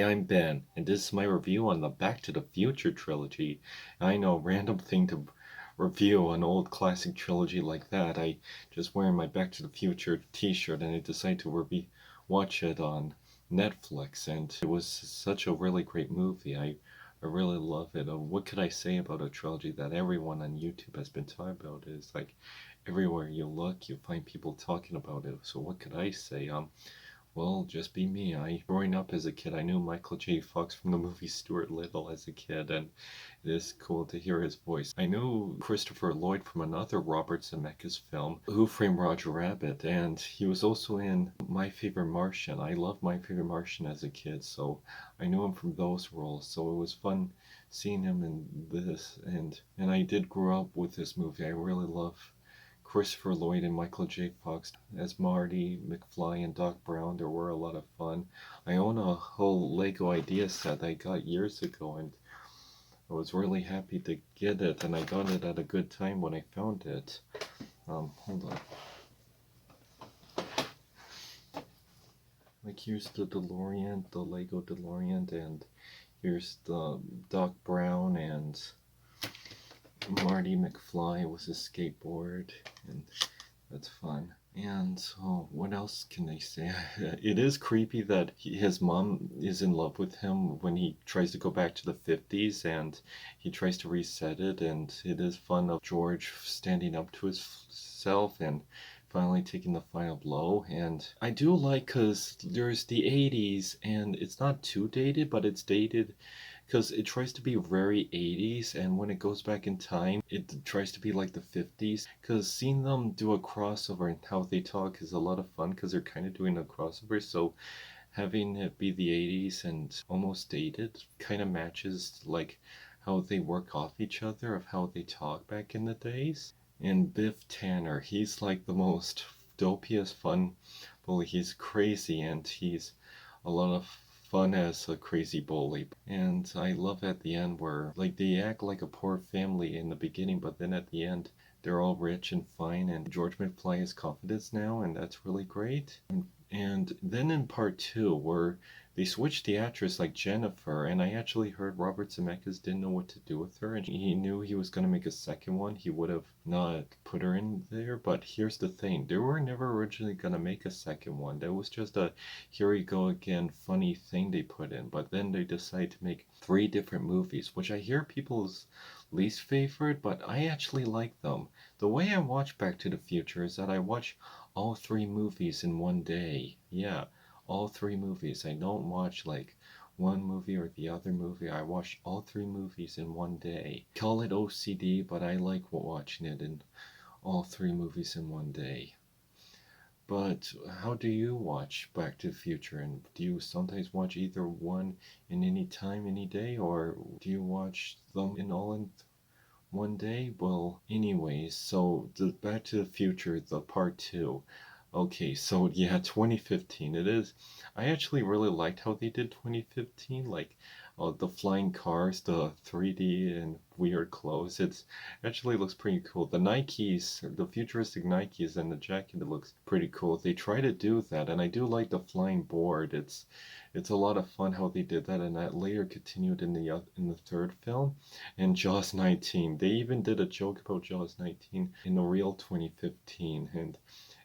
I'm Ben, and this is my review on the Back to the Future trilogy. I know, random thing to review an old classic trilogy like that. I just wearing my Back to the Future t-shirt and I decided to watch it on Netflix, and it was such a really great movie. I really love it. What could I say about a trilogy that everyone on YouTube has been talking about? It's like everywhere you look, you find people talking about it. So what could I say? Well, just be me. Growing up as a kid, I knew Michael J. Fox from the movie Stuart Little as a kid, and it is cool to hear his voice. I knew Christopher Lloyd from another Robert Zemeckis film, Who Framed Roger Rabbit, and he was also in My Favorite Martian. I loved My Favorite Martian as a kid, so I knew him from those roles. So it was fun seeing him in this, and I did grow up with this movie. I really love Christopher Lloyd and Michael J. Fox as Marty, McFly, and Doc Brown. They were a lot of fun. I own a whole Lego idea set I got years ago, and I was really happy to get it, and I got it at a good time when I found it. Hold on. Like, here's the DeLorean, the Lego DeLorean, and here's the Doc Brown and Marty McFly with his skateboard, and that's fun. And so, what else can they say? It is creepy that his mom is in love with him when he tries to go back to the 50s and he tries to reset it. And it is fun of George standing up to himself and finally taking the final blow. And I do like because there's the 80s and it's not too dated, but it's dated because it tries to be very 80s, and when it goes back in time it tries to be like the 50s, because seeing them do a crossover and how they talk is a lot of fun because they're kind of doing a crossover. So having it be the 80s and almost dated kind of matches like how they work off each other of how they talk back in the days. And Biff Tanner, he's like the most dopiest fun bully. He's crazy and he's a lot of fun as a crazy bully. And I love at the end where like they act like a poor family in the beginning, but then at the end they're all rich and fine, and George McFly has confidence now, and that's really great. And then in part two, where they switched the actress like Jennifer, and I actually heard Robert Zemeckis didn't know what to do with her, and he knew he was going to make a second one. He would have not put her in there, but here's the thing. They were never originally going to make a second one. That was just a here we go again funny thing they put in, but then they decided to make three different movies, which I hear people's least favorite, but I actually like them. The way I watch Back to the Future is that I watch all three movies in one day. Yeah, all three movies. I don't watch like one movie or the other movie. I watch all three movies in one day. Call it OCD, but I like watching it in all three movies in one day. But how do you watch Back to the Future? And do you sometimes watch either one in any time, any day, or do you watch them in one day? Well, anyways, so the Back to the Future, the part two. Okay, so yeah, 2015. It is. I actually really liked how they did 2015, like the flying cars, the 3D and weird clothes. It's actually looks pretty cool. The Nikes, the futuristic Nikes and the jacket, it looks pretty cool. They try to do that, and I do like the flying board. It's a lot of fun how they did that, and that later continued in the third film. And Jaws 19. They even did a joke about Jaws 19 in the real 2015, and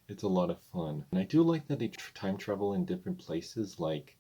it's a lot of fun. And I do like that they time travel in different places, like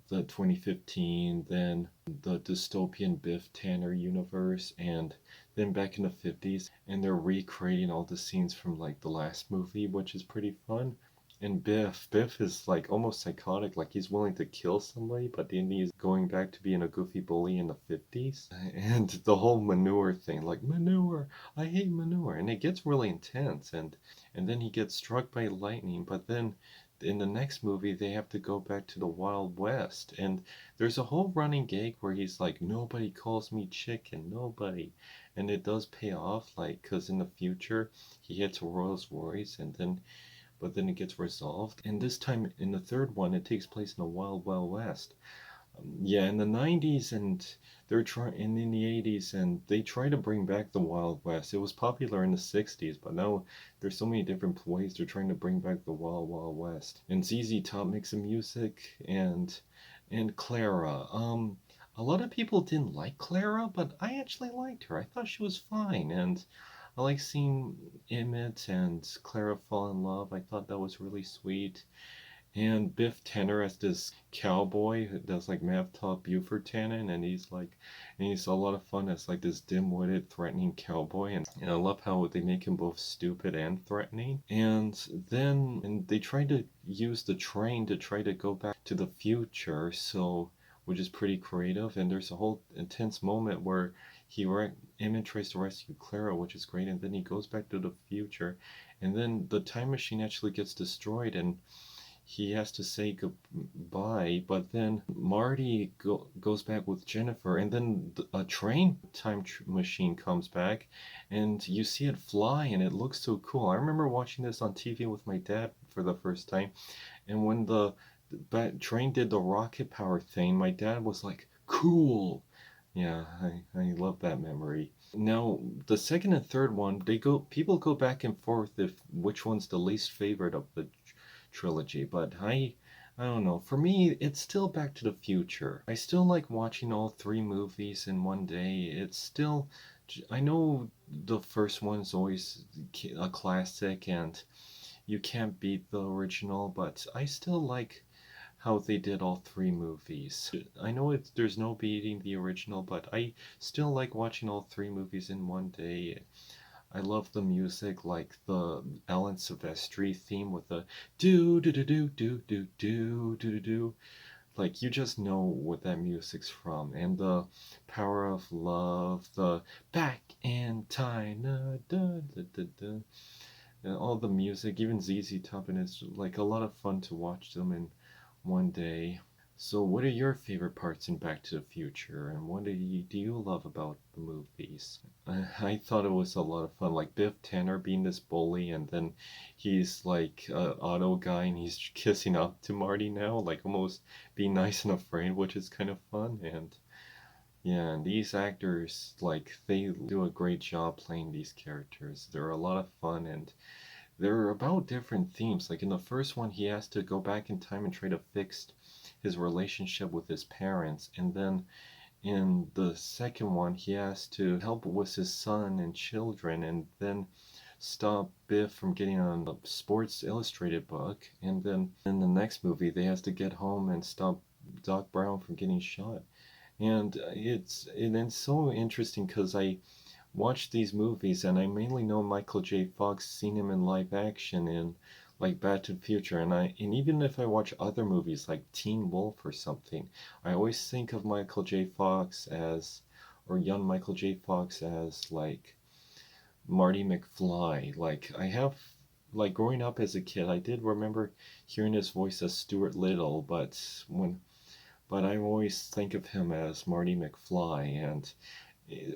the 2015, then the dystopian Biff Tanner universe, and then back in the 50s, and they're recreating all the scenes from like the last movie, which is pretty fun. And Biff is like almost psychotic, like he's willing to kill somebody, but then he's going back to being a goofy bully in the 50s. And the whole manure thing, like manure, I hate manure, and it gets really intense. And then he gets struck by lightning, but then in the next movie they have to go back to the Wild West, and there's a whole running gag where he's like, nobody calls me chicken, nobody. And it does pay off, like, because in the future he hits a Rolls Royce, and then but then it gets resolved. And this time in the third one, it takes place in the Wild Wild West. Yeah, in the 90s, and they're trying, and in the 80s, and they try to bring back the Wild West. It was popular in the 60s, but now there's so many different ways they're trying to bring back the Wild Wild West. And ZZ Top makes the music, and And Clara. A lot of people didn't like Clara, but I actually liked her. I thought she was fine, and I like seeing Emmett and Clara fall in love. I thought that was really sweet. And Biff Tanner as this cowboy that's like Mavtop Buford Tannen, and he's a lot of fun as like this dim-witted, threatening cowboy, and I love how they make him both stupid and threatening. And they try to use the train to try to go back to the future, so which is pretty creative. And there's a whole intense moment where Emmett tries to rescue Clara, which is great, and then he goes back to the future, and then the time machine actually gets destroyed, and he has to say goodbye, but then Marty goes back with Jennifer, and then a train machine comes back, and you see it fly, and it looks so cool. I remember watching this on TV with my dad for the first time, and when the train did the rocket power thing, my dad was like, "Cool." Yeah, I love that memory. Now, the second and third one, people go back and forth if which one's the least favorite of the trilogy, but I don't know. For me, it's still Back to the Future. I still like watching all three movies in one day. It's still I know the first one's always a classic and you can't beat the original, but I still like how they did all three movies. I know there's no beating the original, but I still like watching all three movies in one day. I love the music, like the Alan Silvestri theme with the do do do do do do do do do do. Like you just know what that music's from, and the Power of Love, the Back in Time, da, da, da, da, and all the music, even ZZ Top, and it's like a lot of fun to watch them in one day. So, what are your favorite parts in Back to the Future, and what do you love about the movies? I thought it was a lot of fun, like Biff Tanner being this bully, and then he's like an auto guy, and he's kissing up to Marty now, like almost being nice and afraid, which is kind of fun. And yeah, and these actors, like they do a great job playing these characters. They're a lot of fun, and they're about different themes. Like in the first one, he has to go back in time and try to fix his relationship with his parents. And then in the second one, he has to help with his son and children and then stop Biff from getting on the Sports Illustrated book. And then in the next movie, they has to get home and stop Doc Brown from getting shot. And it's so interesting because I watched these movies, and I mainly know Michael J. Fox, seen him in live action in like Back to the Future, and even if I watch other movies like Teen Wolf or something, I always think of Michael J. Fox as or young Michael J. Fox as like Marty McFly. Like I have like growing up as a kid, I did remember hearing his voice as Stuart Little, but I always think of him as Marty McFly, and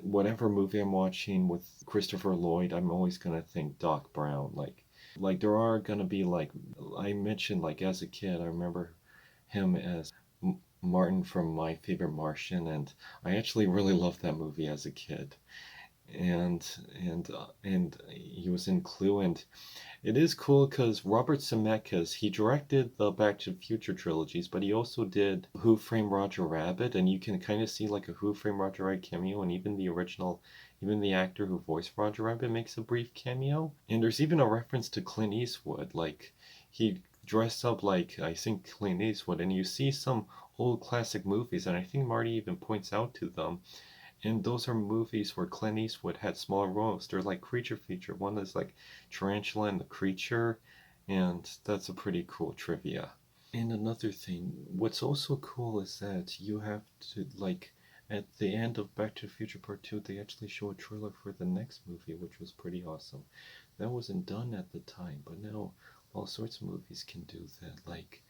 whatever movie I'm watching with Christopher Lloyd, I'm always gonna think Doc Brown. Like there are gonna be like I mentioned, like as a kid, I remember him as Martin from My Favorite Martian, and I actually really loved that movie as a kid. And he was in Clue, and it is cool because Robert Zemeckis, he directed the Back to the Future trilogies, but he also did Who Framed Roger Rabbit, and you can kind of see like a Who Framed Roger Rabbit cameo, and even the actor who voiced Roger Rabbit makes a brief cameo. And there's even a reference to Clint Eastwood, like he dressed up like I think Clint Eastwood, and you see some old classic movies, and I think Marty even points out to them and those are movies where Clint Eastwood had small roles. They're like creature feature. One is like Tarantula and the Creature, and that's a pretty cool trivia. And another thing, what's also cool is that you have to like at the end of Back to the Future Part 2, they actually show a trailer for the next movie, which was pretty awesome. That wasn't done at the time, but now all sorts of movies can do that. Like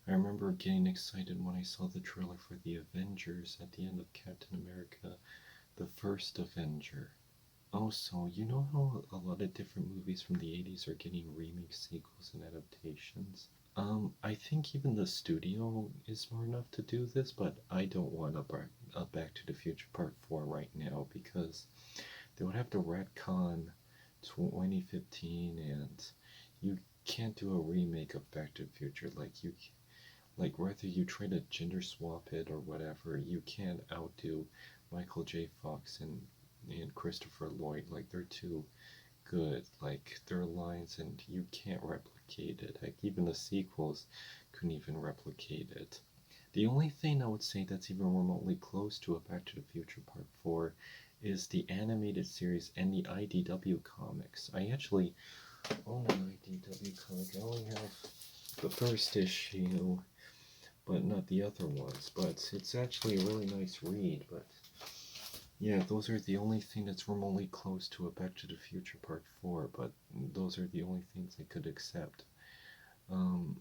I remember getting excited when I saw the trailer for the Avengers at the end of Captain America the first Avenger. Also, you know how a lot of different movies from the 80s are getting remakes, sequels, and adaptations? I think even the studio is smart enough to do this, but I don't want a Back to the Future Part 4 right now because they would have to retcon 2015 and you can't do a remake of Back to the Future like whether you try to gender swap it or whatever, you can't outdo Michael J. Fox and Christopher Lloyd. Like they're too good. Like their lines, and you can't replicate it. Like even the sequels couldn't even replicate it. The only thing I would say that's even remotely close to a Back to the Future Part 4 is the animated series and the IDW comics. I actually own an IDW comic. I only have the first issue, but not the other ones. But it's actually a really nice read. But yeah, those are the only thing that's remotely close to a Back to the Future Part 4. But those are the only things I could accept. Um,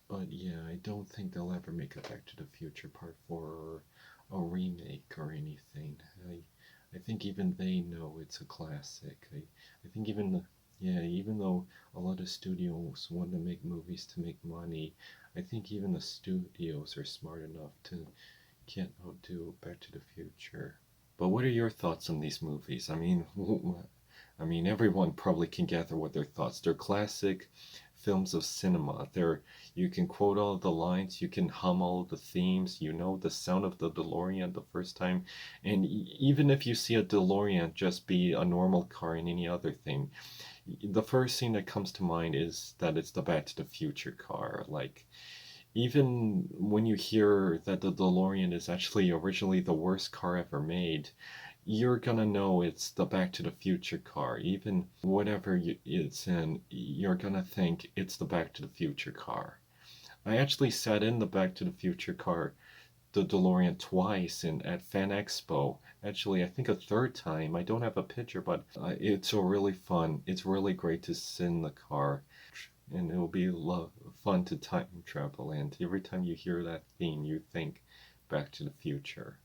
but yeah, I don't think they'll ever make a Back to the Future Part 4 or a remake or anything. I think even they know it's a classic. I think even though a lot of studios want to make movies to make money, I think even the studios are smart enough to can't outdo Back to the Future. But what are your thoughts on these movies? I mean, everyone probably can gather what their thoughts. They're classic films of cinema. You can quote all of the lines, you can hum all of the themes, you know the sound of the DeLorean the first time, and even if you see a DeLorean just be a normal car in any other thing, the first thing that comes to mind is that it's the Back to the Future car. Like even when you hear that the DeLorean is actually originally the worst car ever made, you're gonna know it's the Back to the Future car. Even whatever it's in, you're gonna think it's the Back to the Future car. I actually sat in the Back to the Future car, the DeLorean, twice at Fan Expo. Actually, I think a third time. I don't have a picture, but it's a really fun. It's really great to sit in the car, and it'll be fun to time travel. And every time you hear that theme, you think Back to the Future.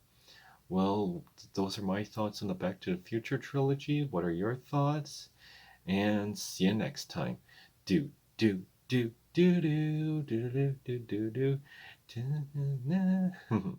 Well, those are my thoughts on the Back to the Future trilogy. What are your thoughts? And see you next time. Do do do do do do do do do do. Do.